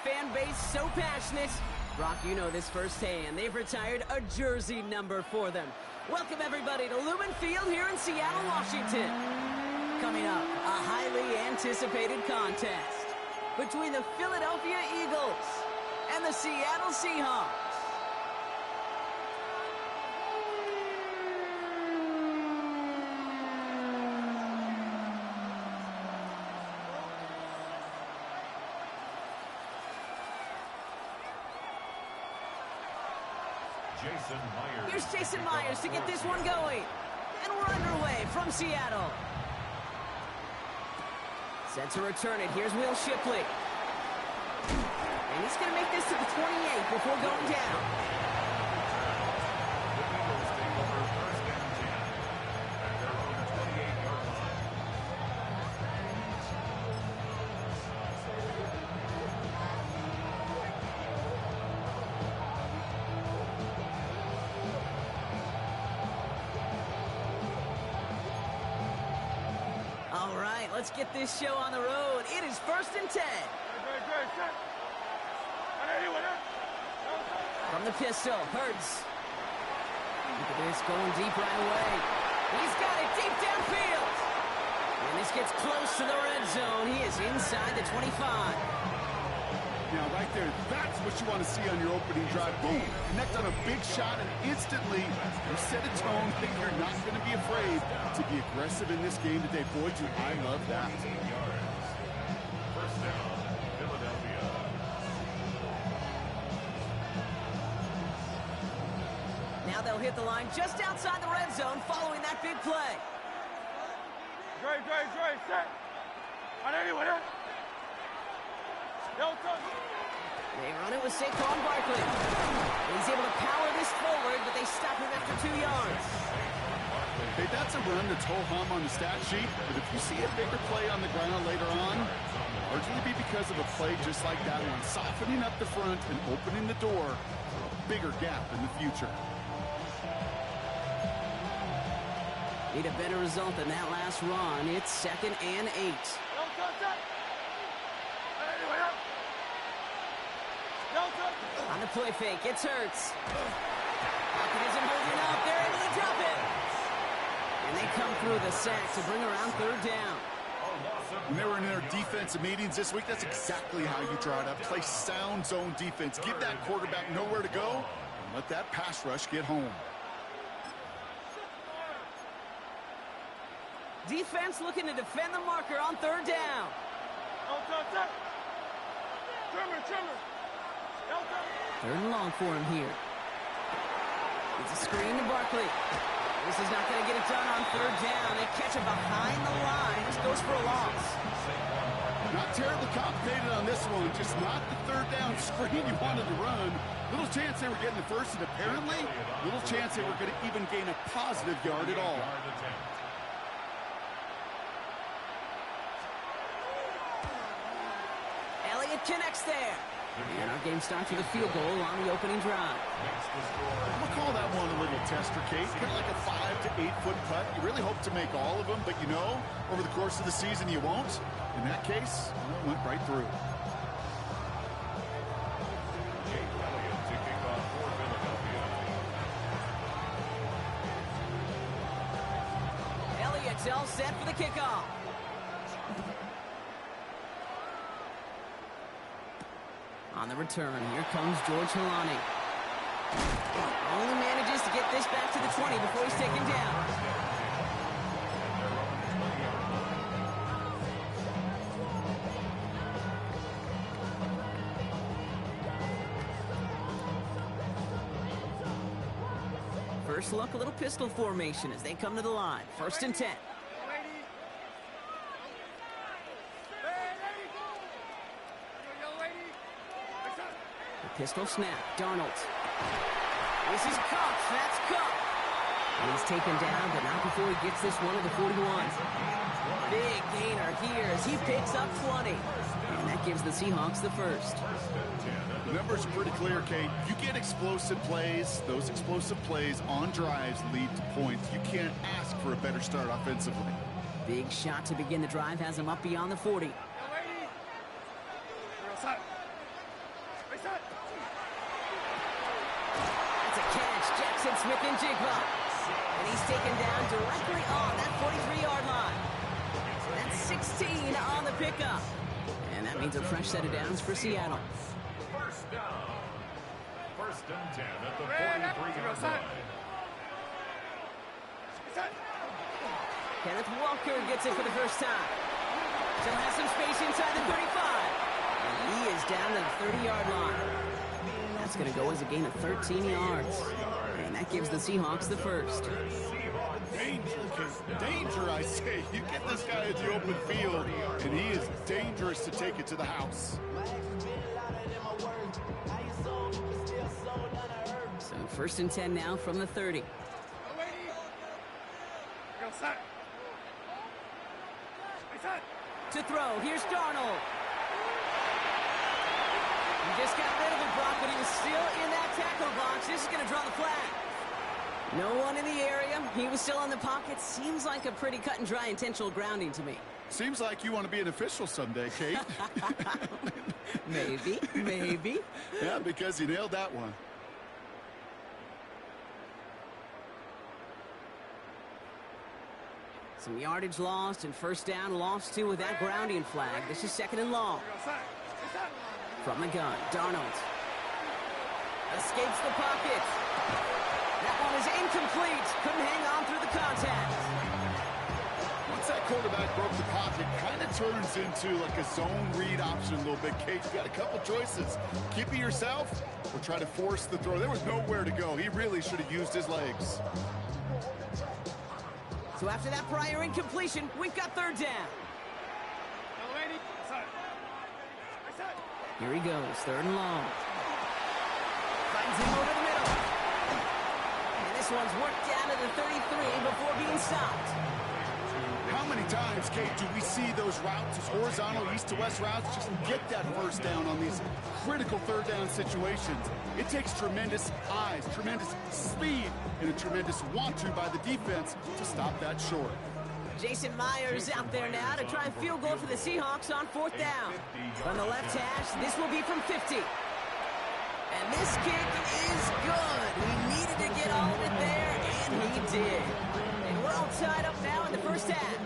fan base so passionate. Brock, you know this firsthand. They've retired a jersey number for them. Welcome, everybody, to Lumen Field here in Seattle, Washington. Coming up, a highly anticipated contest between the Philadelphia Eagles and the Seattle Seahawks. Here's Jason Myers to get this one going. And we're underway from Seattle. Set to return it. Here's Will Shipley. And he's going to make this to the 28 before going down. The Eagles take over first and 10 at their own 28-yard line. All right, let's get this show on the road. It is first and 10. From the pistol, Hurts. Look at this, going deep right away. He's got it deep downfield. And this gets close to the red zone. He is inside the 25. Now, right there, that's what you want to see on your opening drive. Boom! Connect on a big shot, and instantly you set a tone that you're not going to be afraid to be aggressive in this game today. Boy, do I love that. 18 yards. First down, Philadelphia. Now they'll hit the line just outside the red zone following that big play. Dre, set. On anyone else? They run it with Saquon Barkley. He's able to power this forward, but they stop him after 2 yards. Hey, that's a run that's ho-hum on the stat sheet, but if you see a bigger play on the ground later on, it'll largely be because of a play just like that one, softening up the front and opening the door for a bigger gap in the future. Need a better result than that last run. It's 2nd and 8. On the play fake, it's Hurts. Pocket isn't holding up. They're able to drop it. And they come through the sack to bring around 3rd down. When they were in their defensive meetings this week, that's exactly how you draw it up. Play sound zone defense. Give that quarterback nowhere to go, and let that pass rush get home. Defense looking to defend the marker on 3rd down. Third and long for him here. It's a screen to Barkley. This is not going to get it done on 3rd down. They catch it behind the line. This goes for a loss. Not terribly complicated on this one. Just not the 3rd down screen you wanted to run. Little chance they were getting the first, and apparently little chance they were going to even gain a positive yard at all. Elliott connects there. And our game starts with a field goal on the opening drive. I'm going to call that one a little tester case, kind of like a 5 to 8 foot putt. You really hope to make all of them, but you know, over the course of the season you won't. In that case, it went right through. Elliott to kick off for Philadelphia. Elliott's all set for the kickoff. On the return, here comes George Hilani. Only manages to get this back to the 20 before he's taken down. First look, a little pistol formation as they come to the line. 1st and 10. Pistol snap, Darnold. This is Cup, that's Cup. And he's taken down, but not before he gets this one to the 41. Big gainer here as he picks up 20. And that gives the Seahawks the first. The numbers are pretty clear, Kate. You get explosive plays. Those explosive plays on drives lead to points. You can't ask for a better start offensively. Big shot to begin the drive has him up beyond the 40. That's a catch. Jackson Smith-Njigba. And he's taken down directly on that 43-yard line. That's 16 on the pickup. And that means a fresh set of downs for Seattle. First down. First and 10 at the 43-yard line. Kenneth Walker gets it for the first time. Still has some space inside the 35. And he is down to the 30-yard line. That's going to go as a gain of 13 yards. And that gives the Seahawks the first. Danger, kid. Danger, I say. You get this guy in the open field, and he is dangerous to take it to the house. So first and 10 now from the 30. To throw, here's Darnold. He just got rid of it, Brock, but he was still in that tackle box. This is going to draw the flag. No one in the area. He was still in the pocket. Seems like a pretty cut and dry intentional grounding to me. Seems like you want to be an official someday, Kate. Maybe. Yeah, because you nailed that one. Some yardage lost and first down lost too with that grounding flag. This is second and long. From the gun, Darnold escapes the pocket. That one is incomplete. Couldn't hang on through the contact. Once that quarterback broke the pocket, kind of turns into like a zone read option a little bit, Kate. You got a couple choices. Keep it yourself or try to force the throw. There was nowhere to go. He really should have used his legs. So after that prior incompletion, we've got third down. Here he goes, third and long. Finds him over the middle. And this one's worked down to the 33 before being stopped. How many times, Kate, do we see those routes, those horizontal east-to-west routes, just get that first down on these critical third down situations? It takes tremendous eyes, tremendous speed, and a tremendous want-to by the defense to stop that short. Jason Myers out there now to try and field goal for the Seahawks on fourth down. From the left hash, this will be from 50. And this kick is good. He needed to get all of it there, and he did. And we're all tied up now in the first half.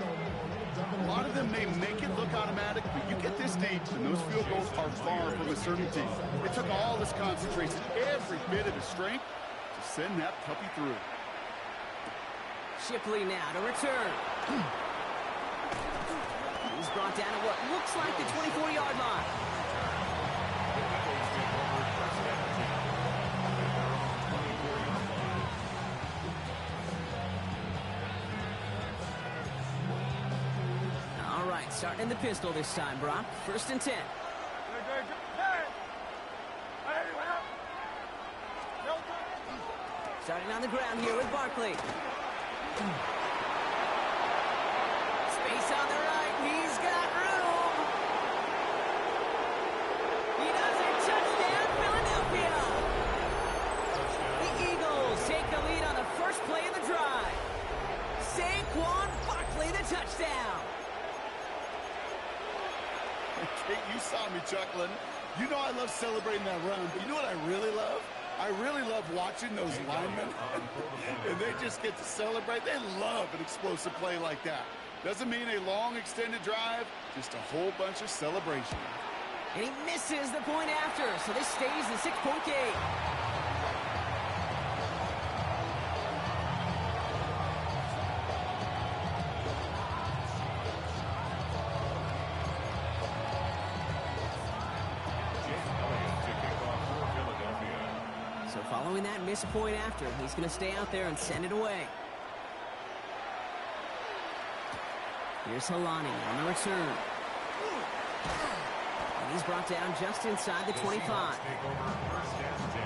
A lot of them may make it look automatic, but you get this deep, and those field goals are far from a certainty. It took all this concentration, every bit of his strength, to send that puppy through. Shipley now to return. He's brought down at what looks like the 24-yard line. All right, starting in the pistol this time, Brock. First and 10. Starting on the ground here with Barkley. Space on the right. He's got room. He does it. Touchdown, Philadelphia. The Eagles take the lead on the first play of the drive. Saquon Barkley, the touchdown. Kate, you saw me chuckling. You know I love celebrating that run, but you know what I really love? I really love watching those linemen, and they just get to celebrate. They love an explosive play like that. Doesn't mean a long extended drive, just a whole bunch of celebration. And he misses the point after, so this stays the 6-point game. Following that missed point after, he's going to stay out there and send it away. Here's Helani on the return. And he's brought down just inside the 25. Take over first and 10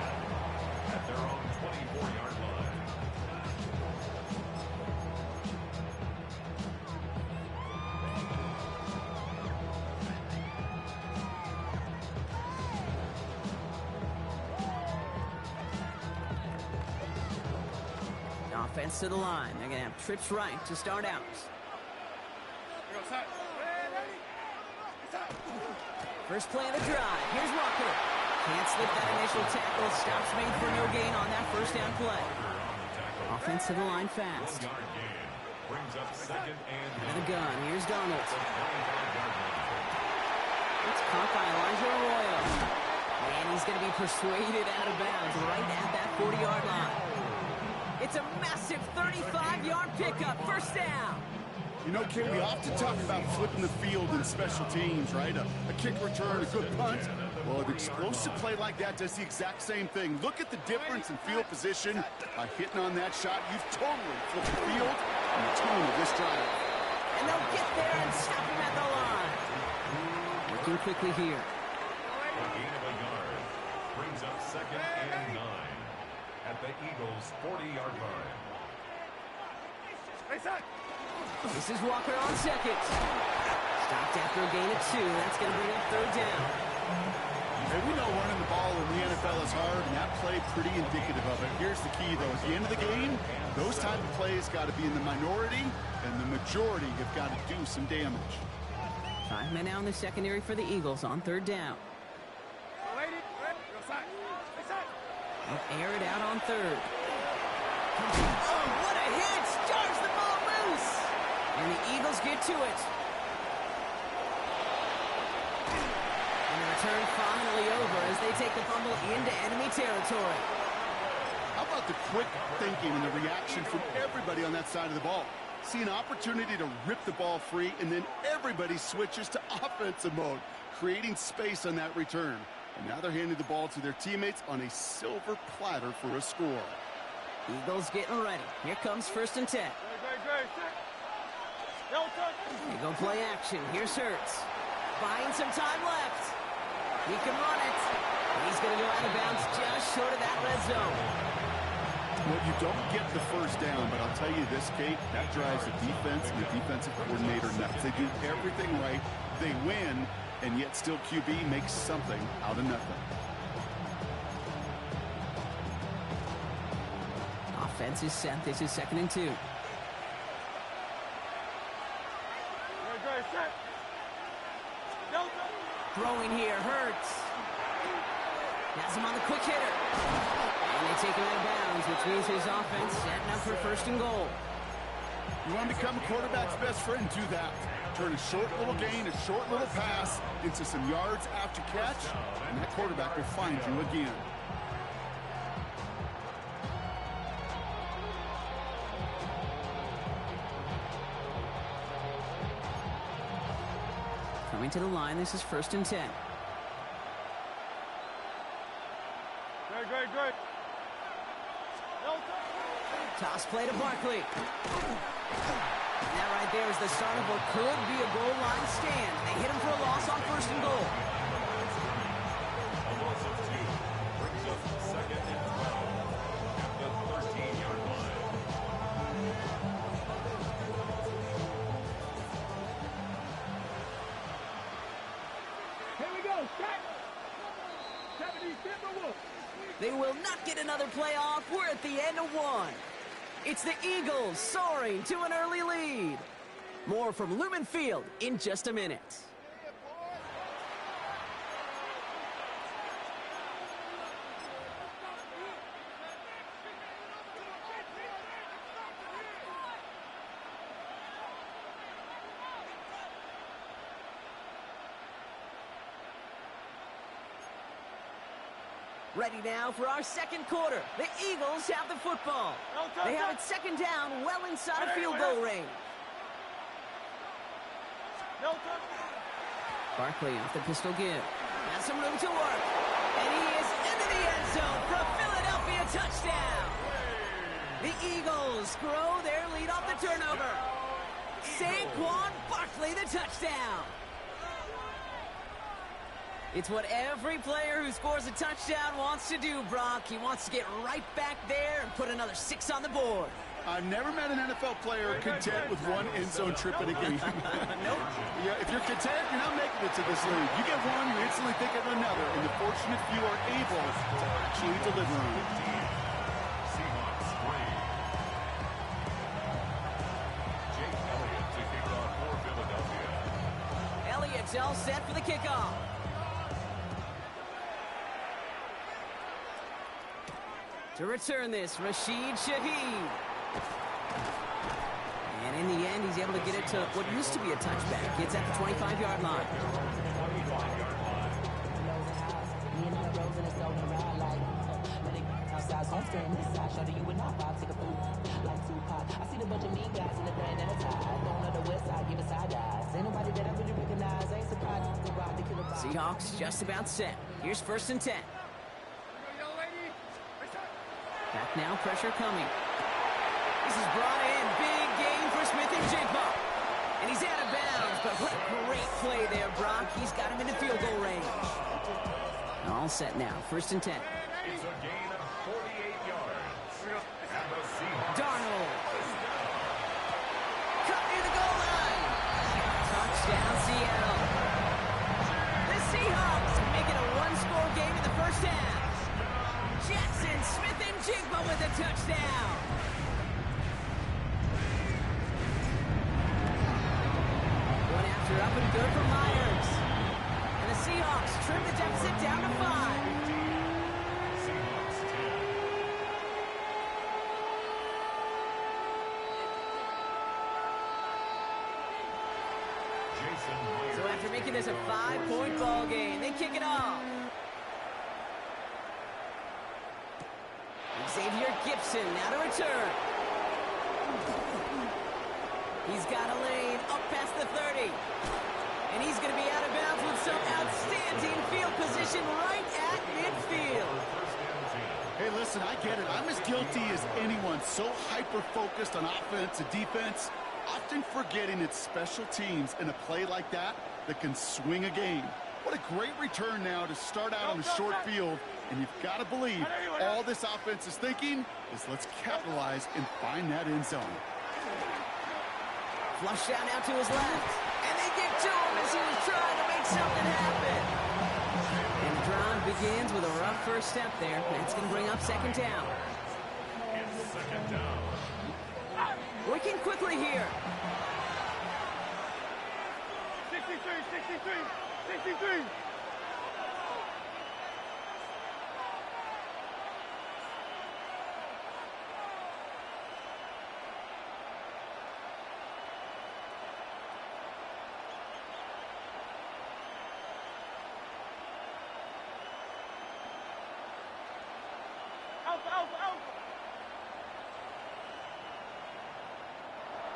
at their own 24-yard line. Offense to the line. They're going to have trips right to start out. First play of the drive. Here's Walker. Can't slip that initial tackle. Stops made for no gain on that first down play. Offense to the line fast. Brings up second and Out of the gun. Here's Donald. It's caught by Elijah Arroyo. And he's going to be persuaded out of bounds right at that 40-yard line. It's a massive 35-yard pickup. First down. You know, Kim, we often talk about flipping the field in special teams, right? A kick return, a good punt. Well, an explosive play like that does the exact same thing. Look at the difference in field position. By hitting on that shot, you've totally flipped the field and the tone of this drive. And they'll get there and stop him at the line. Working quickly here. a gain of a yard. Brings up second and 9 at the Eagles' 40-yard line. This is Walker on second. Stopped after a gain of 2. That's going to bring up third down. Hey, we know running the ball in the NFL is hard, and that play pretty indicative of it. Here's the key, though. At the end of the game, those type of plays got to be in the minority, and the majority have got to do some damage. 5 men out in the secondary for the Eagles on third down. They'll air it out on third. Oh, what a hit! Jars the ball loose! And the Eagles get to it. And the return finally over as they take the fumble into enemy territory. How about the quick thinking and the reaction from everybody on that side of the ball? See an opportunity to rip the ball free, and then everybody switches to offensive mode, creating space on that return. And now they're handing the ball to their teammates on a silver platter for a score. Eagles getting ready. Here comes first and 10. They go play action. Here's Hurts. Buying some time left. He can run it. He's going to go out of bounds just short of that red zone. Well, you don't get the first down, but I'll tell you this, Kate, that drives the defense and the defensive coordinator nuts. They do everything right. They win, and yet still QB makes something out of nothing. Offense is set. This is second and 2. Throwing here, Hurts. Has him on the quick hitter. And they take him out of bounds, which means his offense setting up for first and goal. You want to become a quarterback's best friend, do that. Turn a short little gain, a short little pass into some yards after catch, and that quarterback will find you again. Coming to the line, this is first and 10. Great. Toss play to Barkley. That right there is the start of what could be a goal line stand. They hit him for a loss on first and goal. A loss of 2 brings up second and 12 at the 13-yard line. Here we go. Set. 70 Timberwolves. They will not get another play off. We're at the end of 1. It's the Eagles soaring to an early lead. More from Lumen Field in just a minute. Ready now for our second quarter. The Eagles have the football. They have it second down, well inside of field goal range. Barkley off the pistol give. Has some room to work. And he is into the end zone for a Philadelphia touchdown. The Eagles grow their lead off the turnover. Saquon Barkley, the touchdown. It's what every player who scores a touchdown wants to do, Brock. He wants to get right back there and put another 6 on the board. I've never met an NFL player content with one end zone trip in a game. Nope. Yeah, if you're content, you're not making it to this league. You get one, you instantly think of another, and the fortunate few are able to actually deliver on it. Seahawks 3. Jake Elliott to kick off for Philadelphia. Elliott's all set for the kickoff. To return this, Rashid Shaheed. And in the end, he's able to get it to what used to be a touchback. It's at the 25-yard line. Seahawks just about set. Here's 1st and 10. Back now, pressure coming. This is brought in. Big gain for Smith-Njigba. And he's out of bounds, but what a great play there, Brock. He's got him into field goal range. All set now. 1st and 10. It's a gain of 48 yards. And the Seahawks. Darnold. Cut near the goal line. Touchdown, Seattle. The Seahawks make it a one-score game in the first half. Jackson Smith-Njigba with a touchdown. One after up and good for Myers. And the Seahawks trim the deficit down to 5. Seahawks 10. Jason Myers. So after making this a 5-point ball game, they kick it off. Xavier Gibson now to return. He's got a lane up past the 30. And he's going to be out of bounds with some outstanding field position right at midfield. Hey, listen, I get it. I'm as guilty as anyone. So hyper-focused on offense and defense, often forgetting it's special teams in a play like that can swing a game. What a great return now to start out on the short field. And you've got to believe all this offense is thinking is let's capitalize and find that end zone. Flush down now to his left. And they get to him as he was trying to make something happen. And the drive begins with a rough first step there. That's going to bring up 2nd down. It's 2nd down. Working quickly here. 63.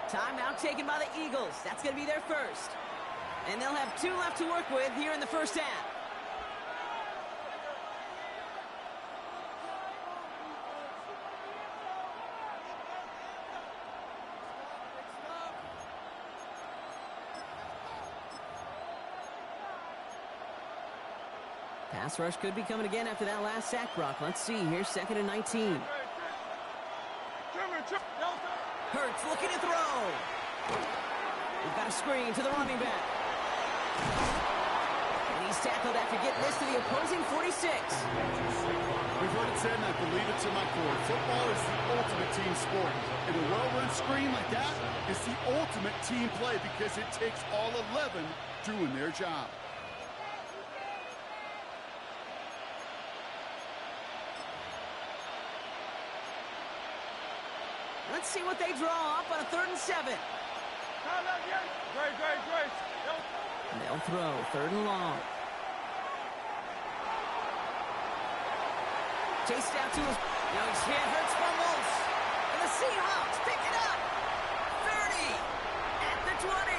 Timeout taken by the Eagles. That's going to be their first. And they'll have 2 left to work with here in the first half. Pass rush could be coming again after that last sack, Brock. Let's see. Here's 2nd and 19. Hurts looking to throw. We've got a screen to the running back. And he's tackled after getting this to the opposing 46. We've heard it said, and I believe it to my core. Football is the ultimate team sport. And a well-run screen like that is the ultimate team play because it takes all 11 doing their job. Let's see what they draw up on a 3rd and 7. They'll throw 3rd and long. Chased out to his... Now he's hit. Hurts fumbles. And the Seahawks pick it up. 30 at the 20.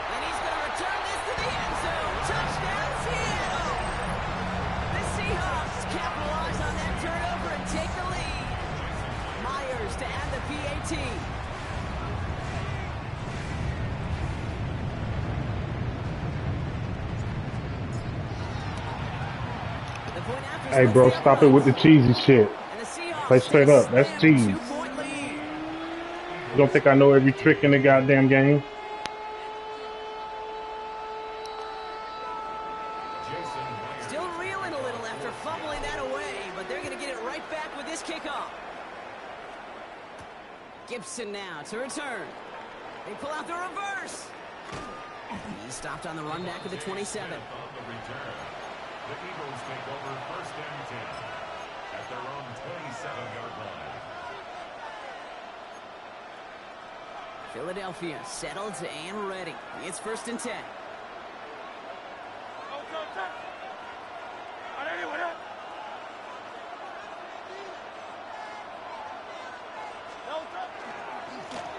And he's going to return this to the end zone. Touchdown, Seattle. The Seahawks capitalize on that turnover and take the lead. Myers to add the PAT. Hey, bro, stop it with the cheesy shit. Play straight up. That's cheese. You don't think I know every trick in the goddamn game? Still reeling a little after fumbling that away, but they're going to get it right back with this kickoff. Gibson now to return. They pull out the reverse. He stopped on the run back of the 27. The Eagles take over 1st and 10. at their own 27-yard line. Philadelphia settled and ready. It's 1st and 10.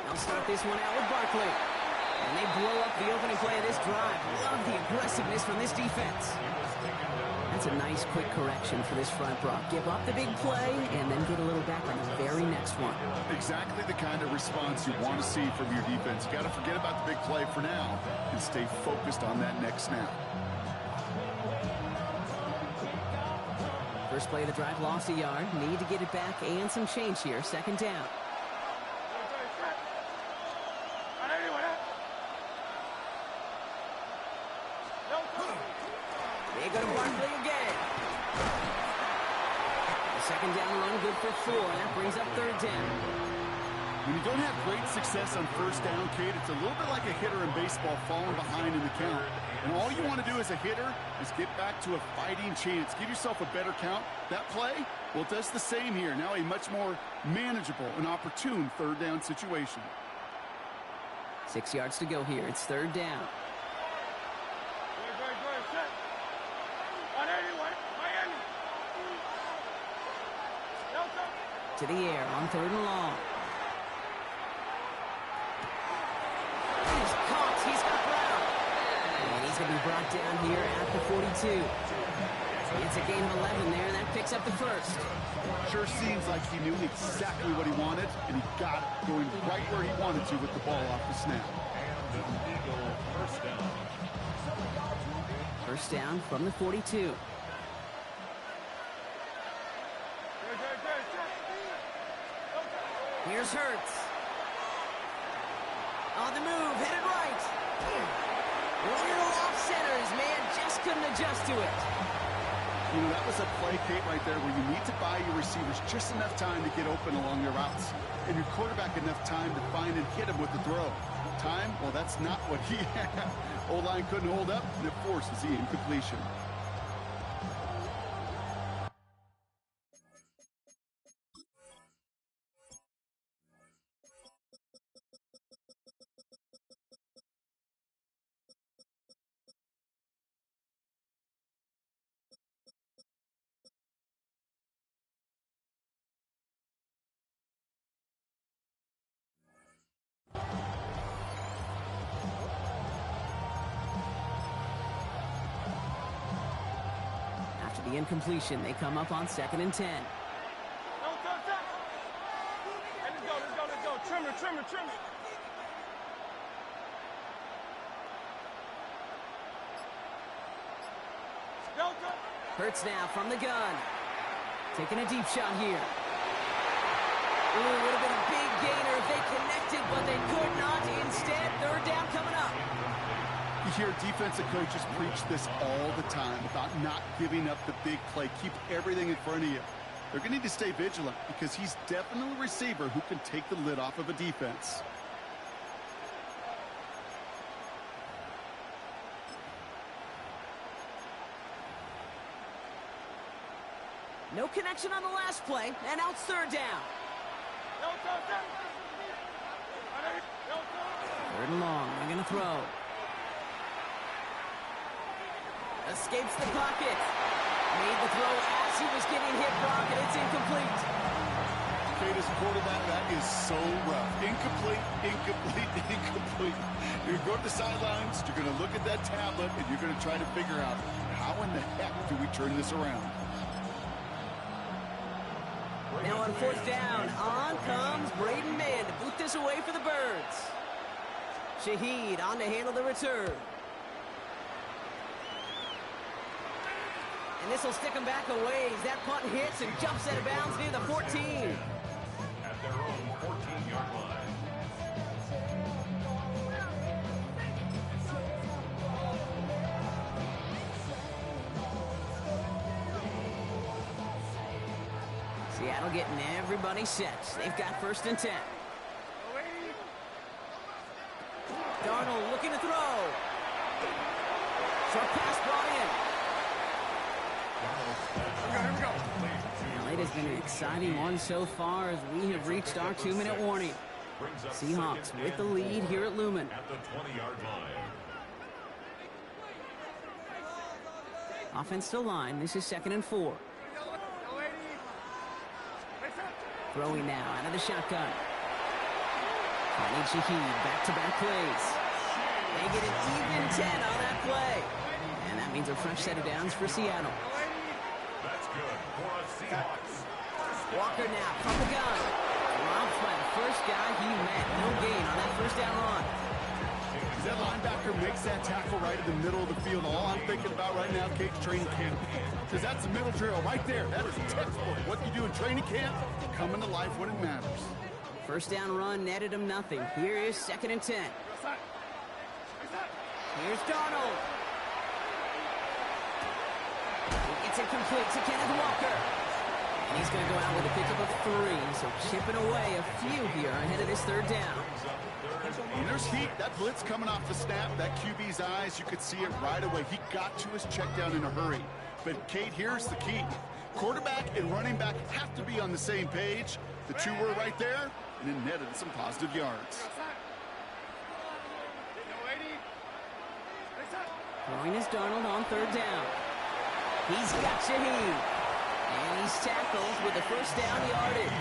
They'll start this one out with Barkley. And they blow up the opening play of this drive. Love the aggressiveness from this defense. That's a nice quick correction for this front, Brock. Give up the big play and then get a little back on the very next one. Exactly the kind of response you want to see from your defense. You got to forget about the big play for now and stay focused on that next snap. First play of the drive, lost a yard. Need to get it back and some change here. 2nd down. They go to Barkley again. The 2nd down run, good for 4. That brings up 3rd down. When you don't have great success on 1st down, Kate, it's a little bit like a hitter in baseball falling behind in the count. And all you want to do as a hitter is get back to a fighting chance. Give yourself a better count. That play, well, it does the same here. Now a much more manageable and opportune 3rd down situation. 6 yards to go here. It's 3rd down. To the air on 3rd and long. He's caught. He's got Brown. And he's going to be brought down here at the 42. It's a gain of 11 there, and that picks up the 1st. Sure seems like he knew exactly what he wanted, and he got it going right where he wanted to with the ball off the snap. And an illegal 1st down. 1st down from the 42. Here's Hurts. On the move, headed right. Little off centers, man, just couldn't adjust to it. You know, that was a play, Kate, right there where you need to buy your receivers just enough time to get open along their routes. And your quarterback enough time to find and hit him with the throw. Time, well, that's not what he had. O-line couldn't hold up, and it forces the incompletion. The incompletion, they come up on 2nd and 10. Let's go. Trim it. Hurts now from the gun. Taking a deep shot here. Ooh, would have been a big gainer if they connected, but they could not. Instead, 3rd down coming up. You hear defensive coaches preach this all the time about not giving up the big play. Keep everything in front of you. They're going to need to stay vigilant because he's definitely a receiver who can take the lid off of a defense. No connection on the last play, and now it's 3rd down. 3rd and long, they're going to throw. Escapes the pocket. Made the throw as he was getting hit, Brock, and it's incomplete. Kate, as a quarterback, that is so rough. Incomplete. You're going to go to the sidelines, you're going to look at that tablet, and you're going to try to figure out how in the heck do we turn this around. Now on 4th down, on comes Braden Mann to boot this away for the Birds. Shaheed on to handle the return. And this will stick him back a ways. That punt hits and jumps out of bounds near the 14. At their own 14-yard line. Seattle getting everybody set. They've got 1st and 10. Darnold looking to throw. Short pass brought in. It has been an exciting one so far as we have reached our 2-minute warning. Seahawks with the lead here at Lumen. At the 20-yard line. Offense to line. This is 2nd and 4. Throwing now out of the shotgun. Khalid Shaheed, back-to-back plays. They get an even 10 on that play. And that means a fresh set of downs for Seattle. That's good for a Seahawks. Walker now from the gun. Dropped by the first guy he met. No gain on that first down run. As that linebacker makes that tackle right in the middle of the field, all I'm thinking about right now, Kate's training camp. Because that's the middle drill right there. That is textbook. What you do in training camp, coming to life when it matters. First down run netted him nothing. Here is 2nd and 10. Here's Donald. He gets it complete to Kenneth Walker. And he's going to go out with a pickup of 3. So chipping away a few here ahead of this 3rd down. And there's heat. That blitz coming off the snap, that QB's eyes, you could see it right away. He got to his check down in a hurry. But, Kate, here's the key. Quarterback and running back have to be on the same page. The two were right there, and it netted some positive yards. Throwing is Darnold on 3rd down. He's got Shaheed. And he's tackled with the first down yardage.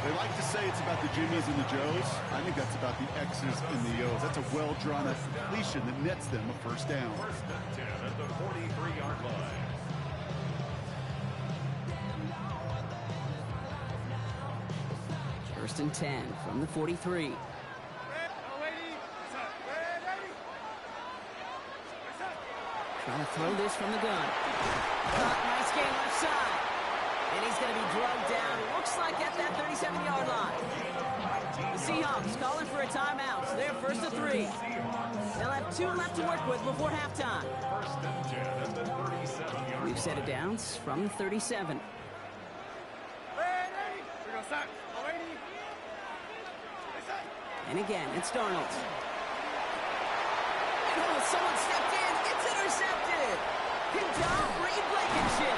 They like to say it's about the Jimmies and the Joes. I think that's about the X's and the O's. That's a well-drawn-up completion that nets them a first down. First and 10 at the 43-yard line. First and 10 from the 43. Trying to throw this from the gun. Nice game left side. And he's going to be drugged down. Looks like at that 37-yard line. The Seahawks calling for a timeout. So they're 1st and 3. They'll have 2 left to work with before halftime. First and 10 at the 37-yard line. We've set it downs from the 37. And again, it's Darnold. Oh, someone stepped in. It's intercepted. Good job, Reed Blankenship.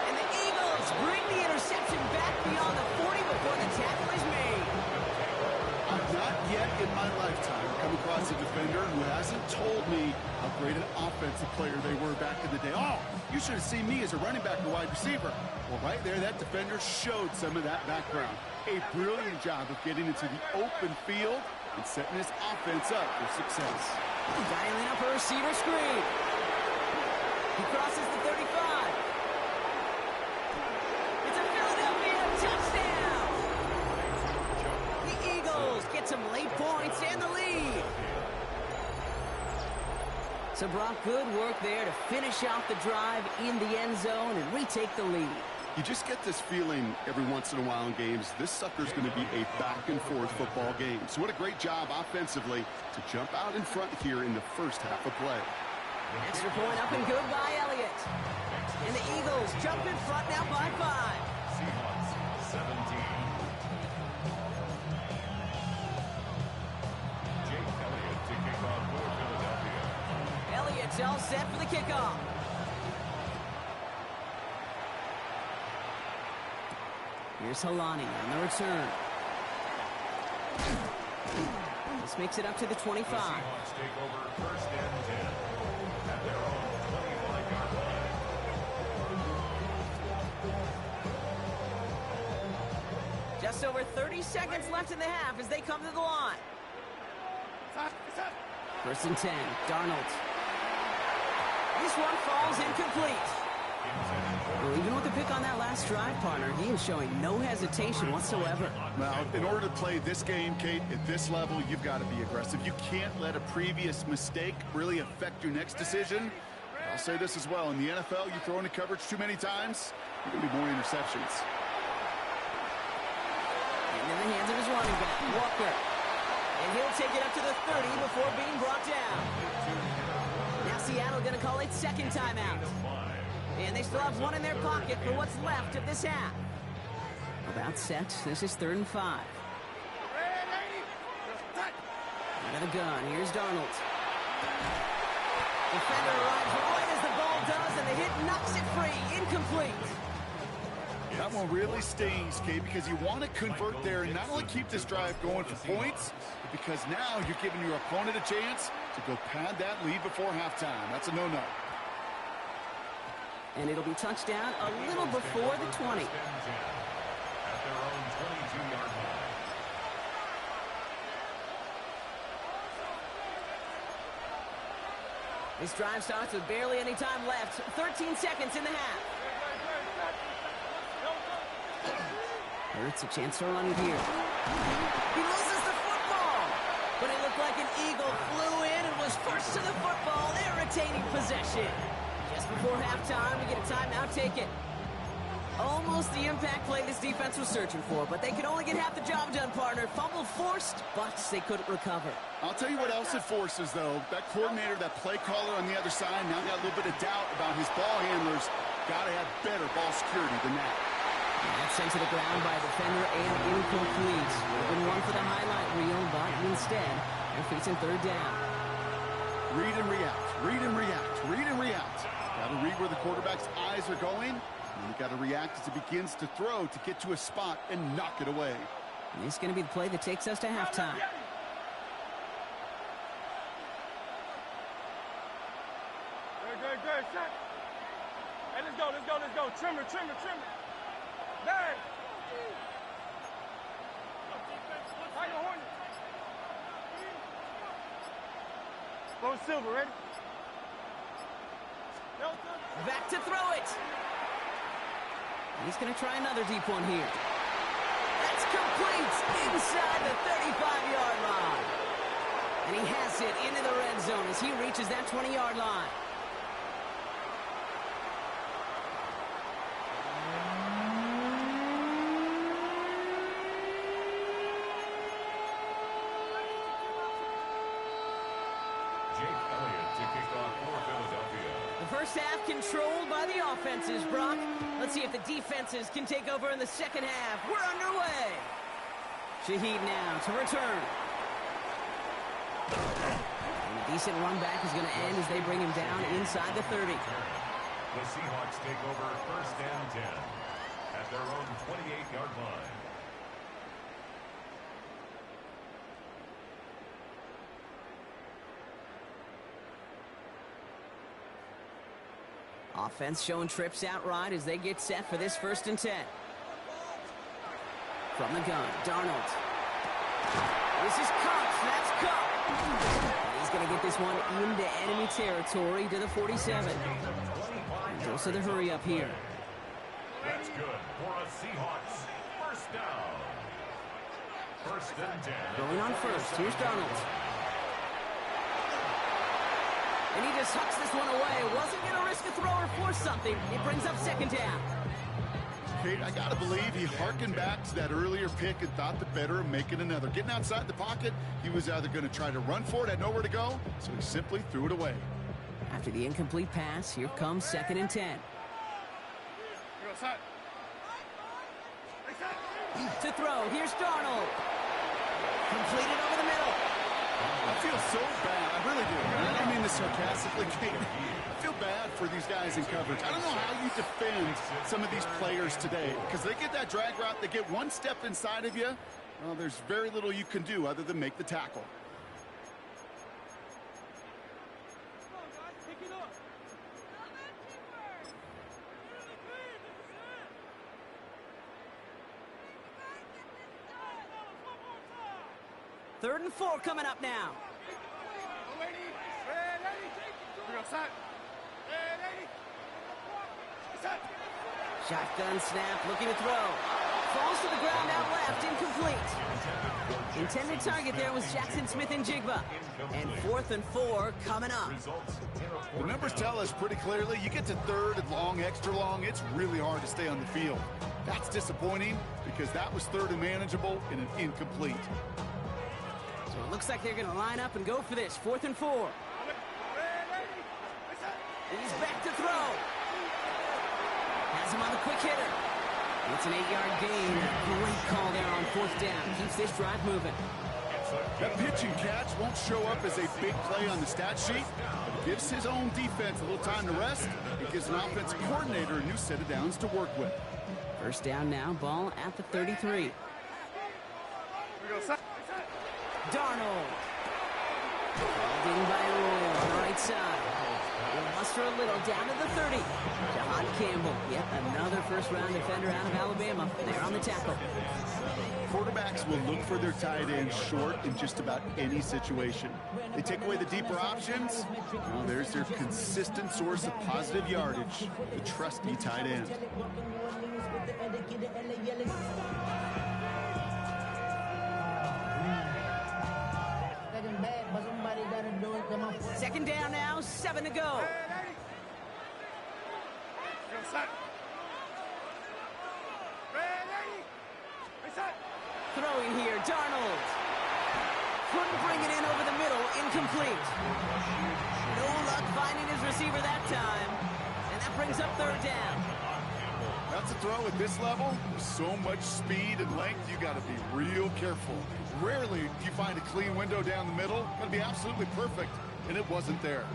And the Eagles bring the interception back beyond the 40 before the tackle is made. I've not yet in my lifetime come across a defender who hasn't told me how great an offensive player they were back in the day. Oh, you should have seen me as a running back or wide receiver. Well, right there, that defender showed some of that background. A brilliant job of getting into the open field and setting his offense up for success. Dialing up a receiver screen. He crosses the 35. It's a Philadelphia touchdown. The Eagles get some late points and the lead. So Brock, good work there to finish off the drive in the end zone and retake the lead. You just get this feeling every once in a while in games, this sucker's going to be a back-and-forth football game. So what a great job offensively to jump out in front here in the first half of play. Extra point up and good by Elliott. And the Eagles jump in front now by 5. Seahawks 17. Jake Elliott to kick off for Philadelphia. Elliott's all set for the kickoff. Here's Halani on the return. This makes it up to the 25. The Seahawks take over first and 10 at their own 25-yard line. Just over 30 seconds left in the half as they come to the line. First and 10, Darnold. This one falls incomplete. Well, even with the pick on that last drive, partner, he is showing no hesitation whatsoever. Well, in order to play this game, Kate, at this level, you've got to be aggressive. You can't let a previous mistake really affect your next decision. I'll say this as well. In the NFL, you throw into coverage too many times, you're going to be more interceptions. And in the hands of his running back, Walker. And he'll take it up to the 30 before being brought down. Now Seattle going to call it second timeout. And they still have one in their pocket for what's left of this half. About set. This is 3rd and 5. Out of the gun. Here's Darnold. Defender arrives right as the ball does, and the hit knocks it free. Incomplete. That one really stings, Kate, because you want to convert there and not only keep this drive going for points, but because now you're giving your opponent a chance to go pad that lead before halftime. That's a no-no. And it'll be touchdown a little before the 20. At their own 22-yard line. This drive starts with barely any time left. 13 seconds in the half. Hurts a chance to run it here. He loses the football. But it looked like an eagle flew in and was first to the football. They're retaining possession. Just before halftime, we get a timeout taken. Almost the impact play this defense was searching for, but they could only get half the job done, partner. Fumble forced, but they couldn't recover. I'll tell you what else it forces, though. That coordinator, that play caller on the other side, now got a little bit of doubt about his ball handlers. Got to have better ball security than that. And that's sent to the ground by a defender and incomplete. Would have been one for the highlight reel, but instead, they're facing third down. Read and react, read and react, read and react. Got to read where the quarterback's eyes are going. And you got to react as it begins to throw to get to a spot and knock it away. And this is going to be the play that takes us to halftime. Good. Shot. Hey, let's go. Trimmer. Bang. Tiger Hornet. Go Silver, ready? Back to throw it. He's going to try another deep one here. That's complete inside the 35-yard line. And he has it into the red zone as he reaches that 20-yard line. First half controlled by the offenses, Brock. Let's see if the defenses can take over in the second half. We're underway. Shaheed now to return. And a decent run back is going to end as they bring him down inside the 30. The Seahawks take over first and 10 at their own 28-yard line. Offense showing trips out right as they get set for this 1st and 10. From the gun, Darnold. This is Cup. That's Cup. He's going to get this one into enemy territory to the 47. And also the hurry up here. That's good for a Seahawks first down. First and 10. Going on first. Here's Darnold. And he just hucks this one away. Wasn't going to risk a throw or force something. It brings up second down. Kate, I got to believe he harkened back to that earlier pick and thought the better of making another. Getting outside the pocket, he was either going to try to run for it, had nowhere to go, so he simply threw it away. After the incomplete pass, here comes 2nd and 10. To throw, here's Darnold. Completed over the middle. I feel so bad. I really do. I don't mean this sarcastically, Kate. I feel bad for these guys in coverage. I don't know how you defend some of these players today because they get that drag route, they get one step inside of you. Well, there's very little you can do other than make the tackle. Third and 4 coming up now. Shotgun snap, looking to throw. Falls to the ground out left, incomplete. Intended target there was Jackson Smith and Jigba. And 4th and 4 coming up. The numbers tell us pretty clearly, you get to 3rd and long, extra long, it's really hard to stay on the field. That's disappointing because that was 3rd and manageable and an incomplete. So it looks like they're going to line up and go for this. 4th and 4. He's back to throw. Has him on the quick hitter. It's an 8-yard gain. Great call there on 4th down. Keeps this drive moving. That pitch and catch won't show up as a big play on the stat sheet, but it gives his own defense a little time to rest. It gives an offensive coordinator a new set of downs to work with. First down now, ball at the 33. Darnold. Holding by Royal on the right side. He'll muster a little down to the 30. John Campbell, yet another first-round defender out of Alabama. There on the tackle. Quarterbacks will look for their tight end short in just about any situation. They take away the deeper options. Well, there's their consistent source of positive yardage, the trusty tight end. Second down now, 7 to go. Throwing here, Darnold. Couldn't bring it in over the middle, incomplete. No luck finding his receiver that time. And that brings up third down. That's a throw at this level. With so much speed and length, you got to be real careful. Rarely do you find a clean window down the middle. Got to be absolutely perfect, and it wasn't there.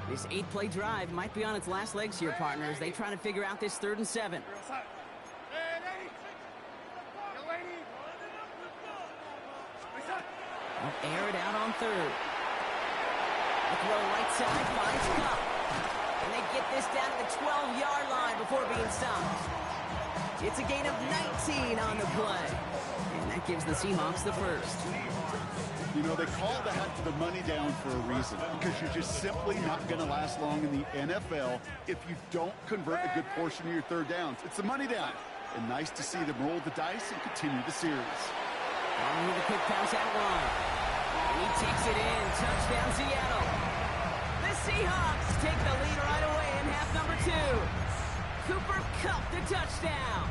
This 8-play drive might be on its last legs here, partners. They try to figure out this 3rd and 7. They'll air it out on 3rd. The throw right side finds Cup. And they get this down to the 12-yard line before being stopped. It's a gain of 19 on the play. And that gives the Seahawks the first. You know, they call that the money down for a reason, because you're just simply not going to last long in the NFL if you don't convert a good portion of your third downs. It's the money down. And nice to see them roll the dice and continue the series. On with a quick pass out wide. And he takes it in. Touchdown, Seattle. The Seahawks take the lead right away in half number 2. Cooper Kupp the touchdown.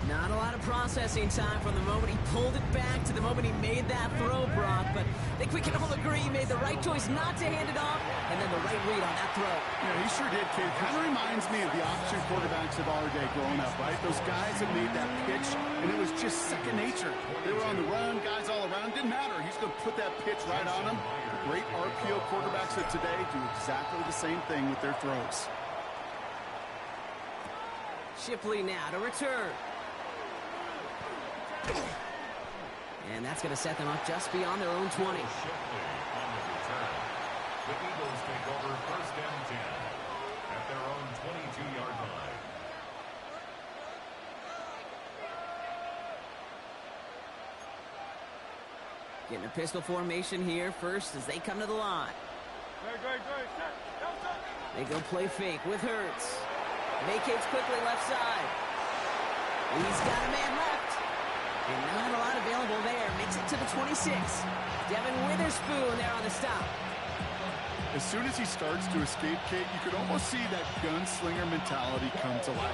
Not a lot of processing time from the moment he pulled it back to the moment he made that throw, Brock. But I think we can all agree he made the right choice not to hand it off, and then the right read on that throw. Yeah, he sure did, kid. Kind of reminds me of the option quarterbacks of our day growing up, right? Those guys that made that pitch, and it was just second nature. They were on the run, guys all around. Didn't matter. He's going to put that pitch right on them. The great RPO quarterbacks of today do exactly the same thing with their throws. Shipley now to return. And that's going to set them up just beyond their own 20. The Eagles take over first down 10 at their own 22-yard line. Getting a pistol formation here first as they come to the line. They go play fake with Hurts. Vacates quickly left side. He's got a man left. And not a lot available there. Makes it to the 26. Devin Witherspoon there on the stop. As soon as he starts to escape, Kate, you could almost see that gunslinger mentality come to life.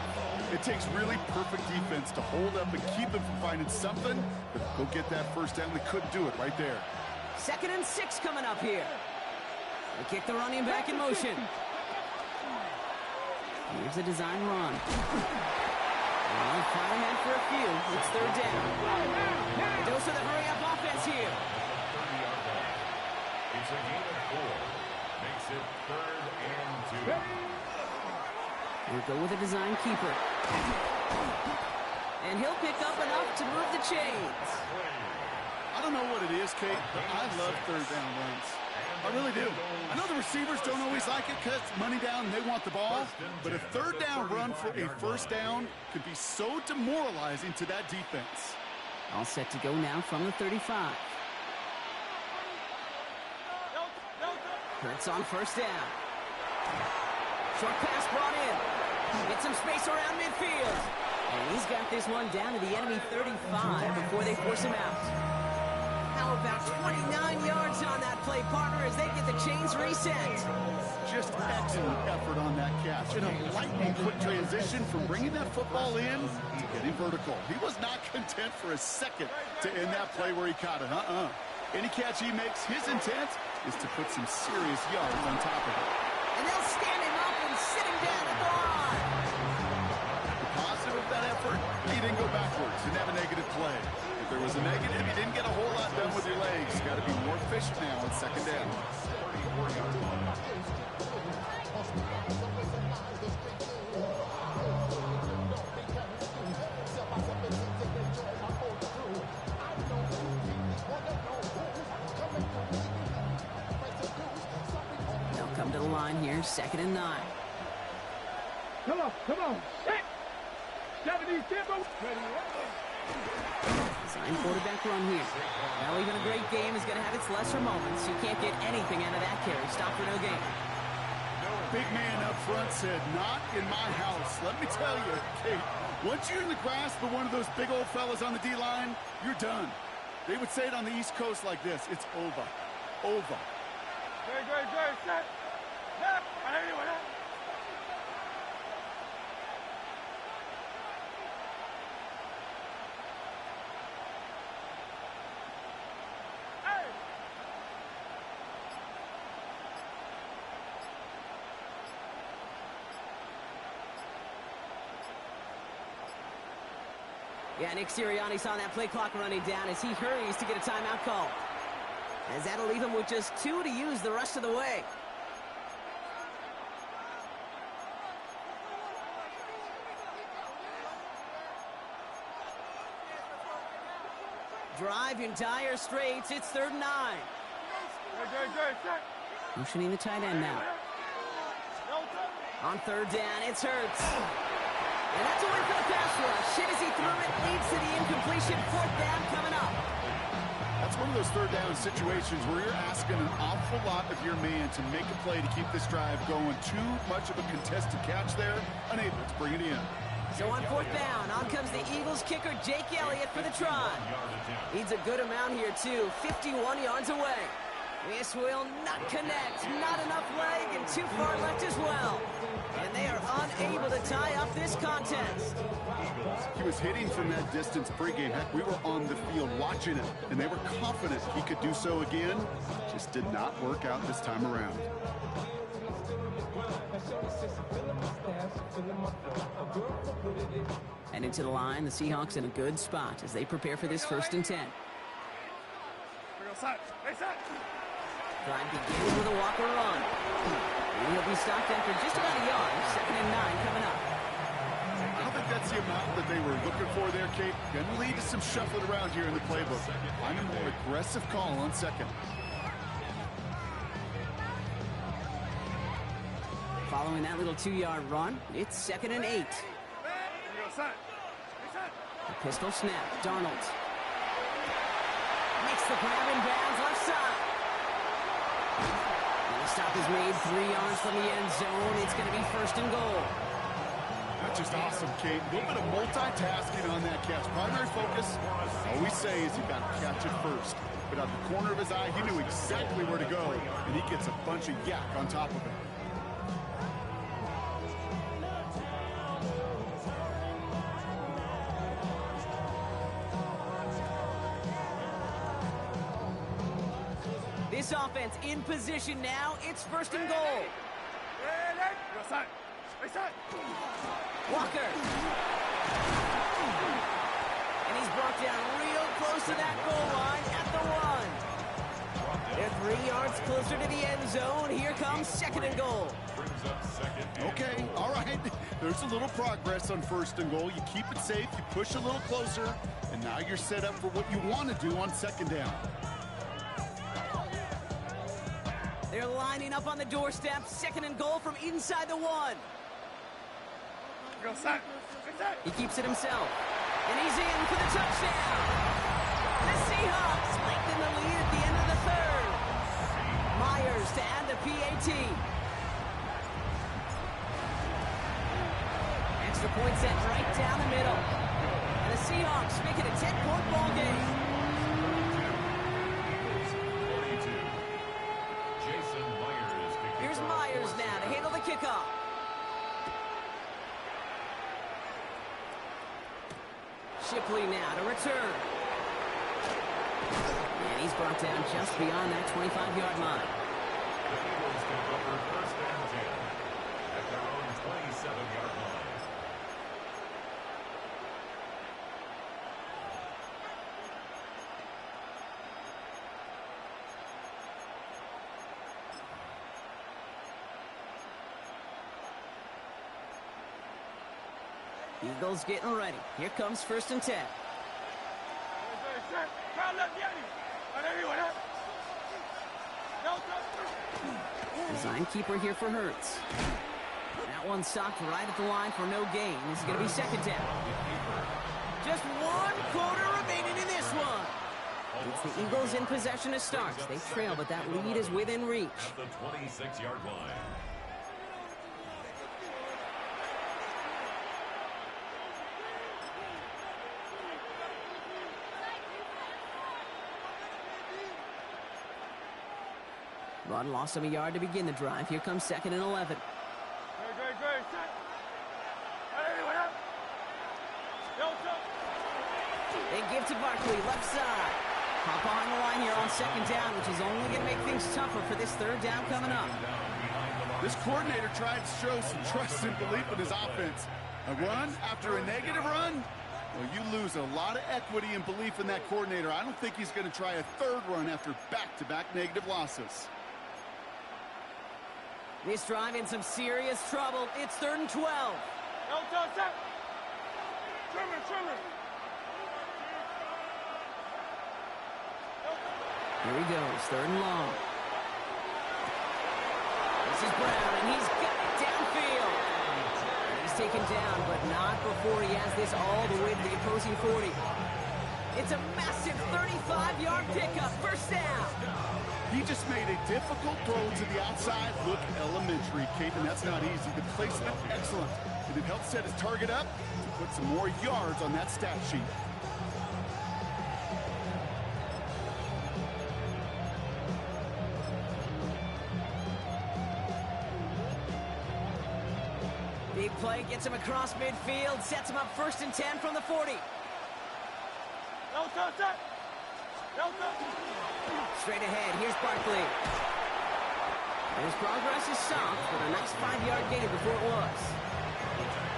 It takes really perfect defense to hold up and keep him from finding something, but go get that first down. They couldn't do it right there. 2nd and 6 coming up here. They kick the running back in motion. Here's a design run. Well, fire ahead for a few. It's 3rd down. A dose of the hurry-up offense here. It's a gain of 4. Makes it 3rd and 2. We'll go with a design keeper. And he'll pick up enough to move the chains. I don't know what it is, Kate, but I love 3rd down runs. I really do. I know the receivers don't always like it because it's money down and they want the ball, but a 3rd down run for a first down could be so demoralizing to that defense. All set to go now from the 35. Hurts on first down. Short pass brought in. Get some space around midfield. And he's got this one down to the enemy 35 before they force him out. How about 29 yards on that play, partner, as they get the chains reset. Just excellent effort on that catch. And a lightning quick transition from bringing that football in to getting vertical. He was not content for a second to end that play where he caught it. Any catch he makes, his intent is to put some serious yards on top of it. And they'll stand him up and sit him down at the line. The positive of that effort, he didn't go backwards, didn't have a negative play. If there was a negative. You didn't get a whole lot done with your legs. Got to be more efficient now on second down. 34-yard line. They'll come to the line here, 2nd and 9. Come on, set. Japanese tempo. Design quarterback run here. Well, even a great game is going to have its lesser moments. You can't get anything out of that carry. Stop for no gain. Big man up front said, not in my house. Let me tell you, Kate, once you're in the grasp of one of those big old fellas on the D-line, you're done. They would say it on the East Coast like this, it's over. Over. Great, set. Yep, I hear you with that. Yeah, Nick Sirianni saw that play clock running down as he hurries to get a timeout call. As that'll leave him with just 2 to use the rest of the way. Drive in dire straits. It's 3rd and 9. Great, set. Motioning the tight end now. On 3rd down, it's Hurts. And that's a win for the pass rush. Hit as he threw it, leads to the incompletion. 4th down coming up. That's one of those 3rd down situations where you're asking an awful lot of your man to make a play to keep this drive going. Too much of a contested catch there. Unable to bring it in. So on 4th down, on comes the Eagles kicker, Jake Elliott, for the try. Needs a good amount here, too. 51 yards away. This will not connect. Not enough leg and too far left as well. And they are unable to tie up this contest. He was hitting from that distance pregame. Heck, we were on the field watching it, and they were confident he could do so again. Just did not work out this time around. And into the line, the Seahawks in a good spot as they prepare for this 1st and 10. Drive begins with a walker run. And he'll be stopped after just about a yard. 2nd and 9 coming up. I don't think that's the amount that they were looking for there, Kate. Going to lead to some shuffling around here in the playbook. I'm a more aggressive call on 2nd. Following that little 2-yard run, it's 2nd and 8. The pistol snap. Darnold makes the grab in bounds left side. And the stop is made 3 yards from the end zone. It's going to be 1st and goal. That's just awesome, Kate. A little bit of multitasking on that catch. Primary focus, all we say is you got to catch it first. But out the corner of his eye, he knew exactly where to go, and he gets a bunch of yak on top of it. This offense in position now. It's 1st and goal. Walker. And he's brought down real close to that goal line at the 1. They're 3 yards closer to the end zone. Here comes 2nd and goal. Okay, all right. There's a little progress on 1st and goal. You keep it safe, you push a little closer, and now you're set up for what you want to do on 2nd down. They're lining up on the doorstep. 2nd and goal from inside the 1. He keeps it himself. And he's in for the touchdown. The Seahawks lengthen the lead at the end of the 3rd. Myers to add the PAT. Extra point set right down the middle. And the Seahawks make it a 10-point ball game. Here's Myers now to handle the kickoff. Shipley now to return. And he's brought down just beyond that 25-yard line. The Eagles convert 1st and 10 at their own 27-yard line. Eagles getting ready. Here comes 1st and 10. Design keeper here for Hurts. That one socked right at the line for no gain. This is going to be 2nd down. Just 1 quarter remaining in this one. It's the Eagles in possession to start. They trail, but that lead is within reach. At the 26-yard line. Run lost him a yard to begin the drive. Here comes 2nd and 11. They give to Barkley, left side. Hop behind the line here on 2nd down, which is only going to make things tougher for this 3rd down coming up. This coordinator tried to show some trust and belief in his offense. A run after a negative run? Well, you lose a lot of equity and belief in that coordinator. I don't think he's going to try a 3rd run after back-to-back negative losses. This drive in some serious trouble. It's 3rd and 12. Here he goes, 3rd and long. This is Brown, and he's got it downfield. And he's taken down, but not before he has this all the way to the opposing 40. It's a massive 35-yard pickup, 1st down. He just made a difficult throw to the outside. Look elementary, Kate, and that's not easy. The placement, excellent. And it helped set his target up to put some more yards on that stat sheet. Big play gets him across midfield, sets him up 1st and 10 from the 40. Straight ahead, here's Barkley. His progress is soft, but a nice 5-yard gain before it was.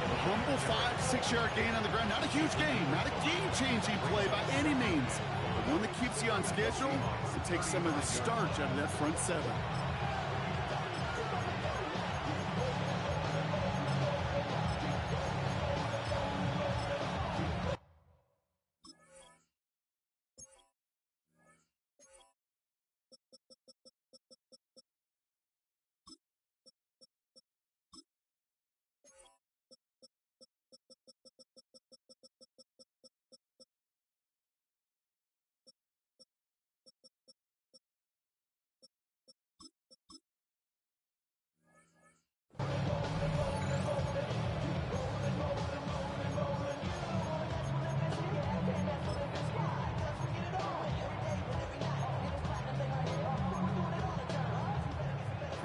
A humble 5-6-yard gain on the ground. Not a huge gain, not a game-changing play by any means. But one that keeps you on schedule and takes some of the starch out of that front 7.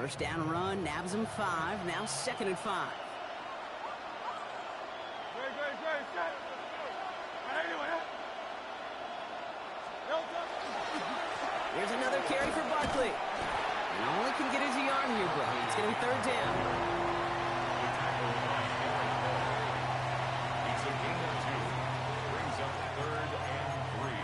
First down run, nabs him 5, now 2nd and 5. Here's another carry for Barkley. And only can get his yard here, bro. It's going to be 3rd down. It's a gain of 2. Brings up 3rd and 3.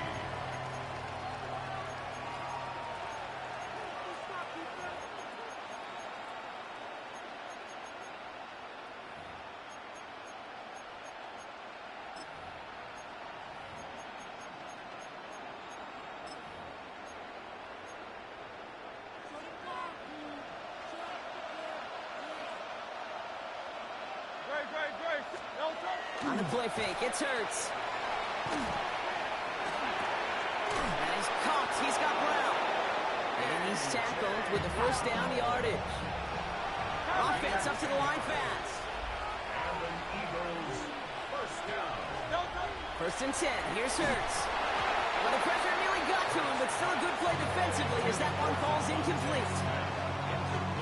On the play fake, it's Hurts. That is caught. He's got Brown. And he's tackled with the 1st down yardage. Offense up to the line fast. And the Eagles, 1st down. 1st and 10. Here's Hurts. Well, the pressure nearly got to him, but still a good play defensively as that one falls incomplete.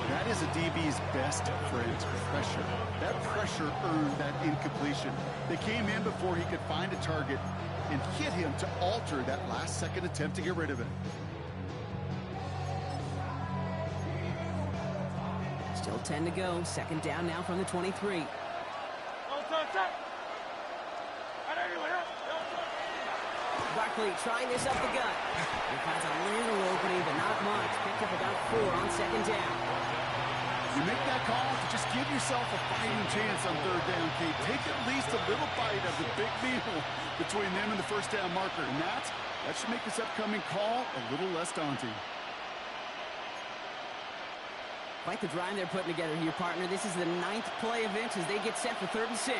That is a DB's best friend, pressure. That pressure earned that incompletion. They came in before he could find a target and hit him to alter that last-second attempt to get rid of it. Still 10 to go. 2nd down now from the 23. Barkley trying this up the gut. He finds a little opening, but not much. Picked up about 4 on 2nd down. You make that call to just give yourself a fighting chance on third down, Kate. Take at least a little bite of the big meal between them and the first down marker. And that should make this upcoming call a little less daunting. Quite the drive they're putting together here, partner. This is the 9th play of inch as they get set for 3rd and 6.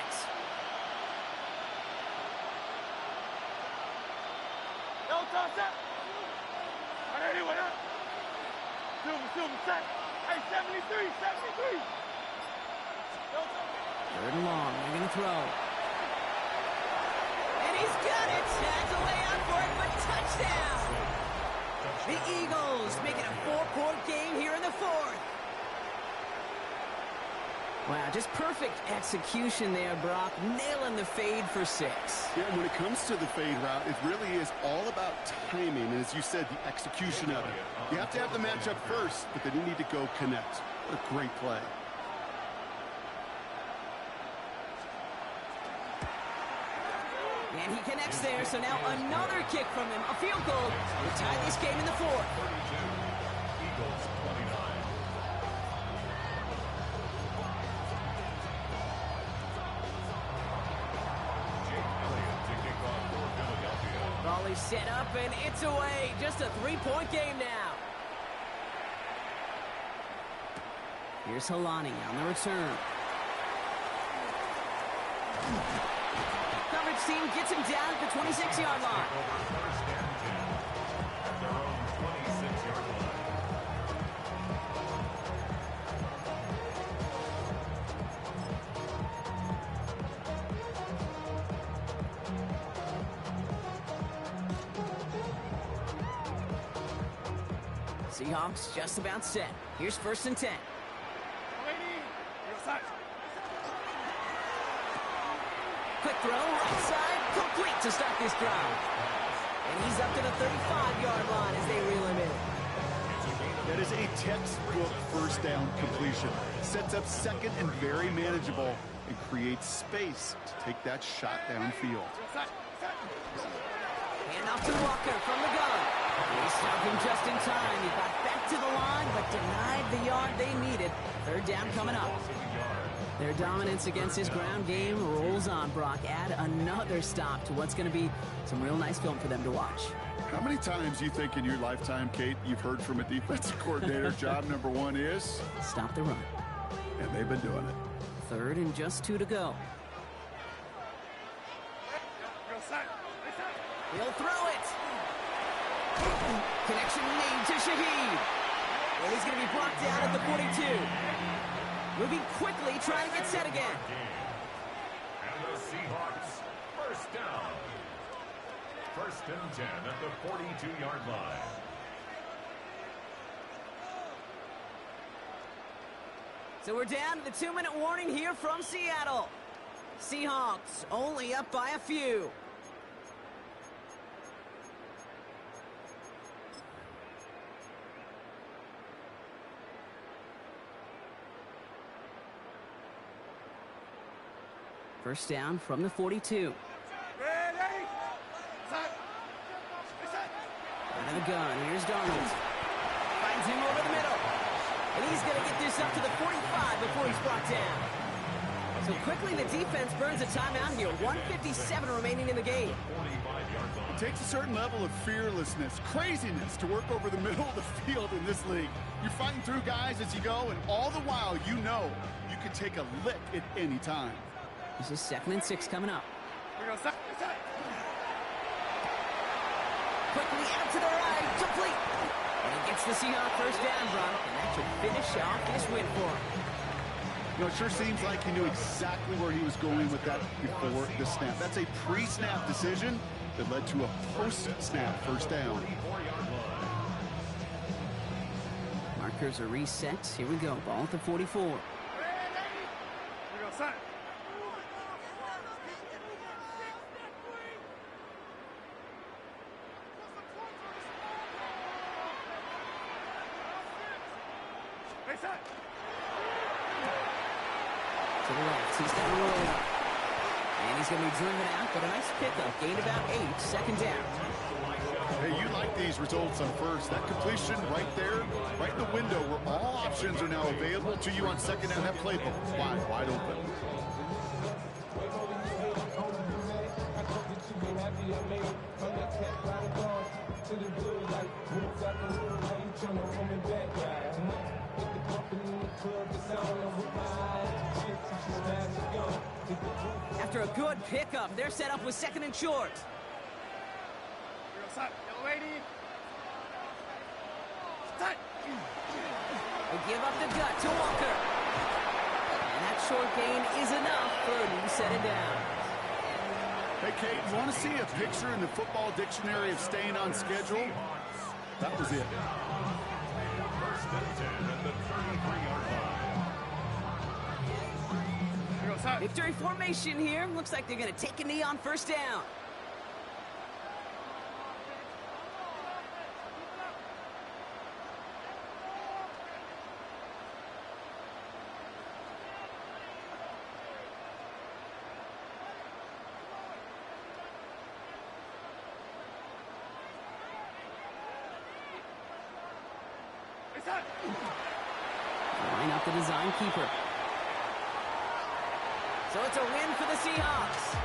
Yo, toss up. Anyway, Silver, set. Hey, 73. 3rd and long. They're going to throw. And he's got it. Tags away out for it, but touchdown. The Eagles make it a 4-point game here in the 4th. Wow, just perfect execution there, Brock. Nailing the fade for 6. Yeah, when it comes to the fade route, it really is all about timing. And as you said, the execution of it. You have to have the matchup first, but then you need to go connect. What a great play. And he connects there, so now another kick from him. A field goal to tie this game in the 4th. 32, Eagles 29. Volley set up, and it's away. Just a 3-point game now. Here's Halani on the return. Coverage team gets him down at the 26-yard line. First and 10 at their own 26-yard line. Seahawks just about set. Here's 1st and 10. Quick throw, right side, complete to start this drive. And he's up to the 35-yard line as they reel him in. That is a textbook first down completion. Sets up 2nd and very manageable and creates space to take that shot downfield. Hand off to Walker from the gun. He stopped him just in time. He got back to the line, but denied the yard they needed. 3rd down coming up. Their dominance against his ground game rolls on, Brock. Add another stop to what's going to be some real nice film for them to watch. How many times do you think in your lifetime, Kate, you've heard from a defensive coordinator, job number 1 is? Stop the run. And they've been doing it. 3rd and just 2 to go. He'll throw it. Connection made to Shaheed. And he's going to be brought down at the 42. Moving quickly, trying to get set again. And the Seahawks, first down. 1st and 10 at the 42-yard line. So we're down to the 2-minute warning here from Seattle. Seahawks only up by a few. First down from the 42. Out of the gun, here's Darnold. Finds him over the middle. And he's going to get this up to the 45 before he's brought down. So quickly the defense burns a timeout here. 1:57 remaining in the game. It takes a certain level of fearlessness, craziness to work over the middle of the field in this league. You're fighting through guys as you go, and all the while you know you can take a lick at any time. This is 2nd and 6 coming up. Quickly out to the right, complete. And he gets the Seahawks first down, Brock, and that should finish off this win for him. You know, it sure seems like he knew exactly where he was going with that before the snap. That's a pre-snap decision that led to a post-snap first down. Markers are reset. Here we go. Ball at the 44. To the left, he's got a roll. And he's going to be driven out, but a nice pickup. Gained about 8, 2nd down. Hey, you like these results on first. That completion right there, right in the window where all options are now available to you on second down. That playbook wide open. After a good pickup, they're set up with second and short. They give up the gut to Walker. And that short gain is enough for a new set of downs. Hey, Kate, you want to see a picture in the football dictionary of staying on schedule? That was it. First and 10 at the 33-yard line. Victory formation here. Looks like they're going to take a knee on first down. Line up the design keeper. So it's a win for the Seahawks.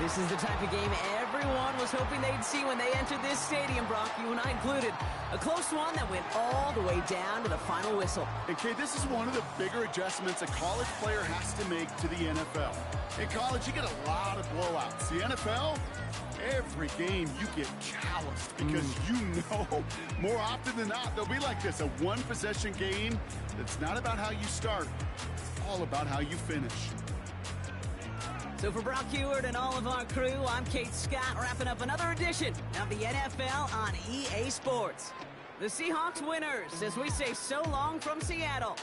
This is the type of game everyone was hoping they'd see when they entered this stadium, Brock, you and I included. A close one that went all the way down to the final whistle. And Kate, this is one of the bigger adjustments a college player has to make to the NFL. In college, you get a lot of blowouts. The NFL, every game you get calloused because you know more often than not they'll be like this, a one-possession game that's not about how you start. It's all about how you finish. So for Brock Heward and all of our crew, I'm Kate Scott, wrapping up another edition of the NFL on EA Sports. The Seahawks winners as we say so long from Seattle.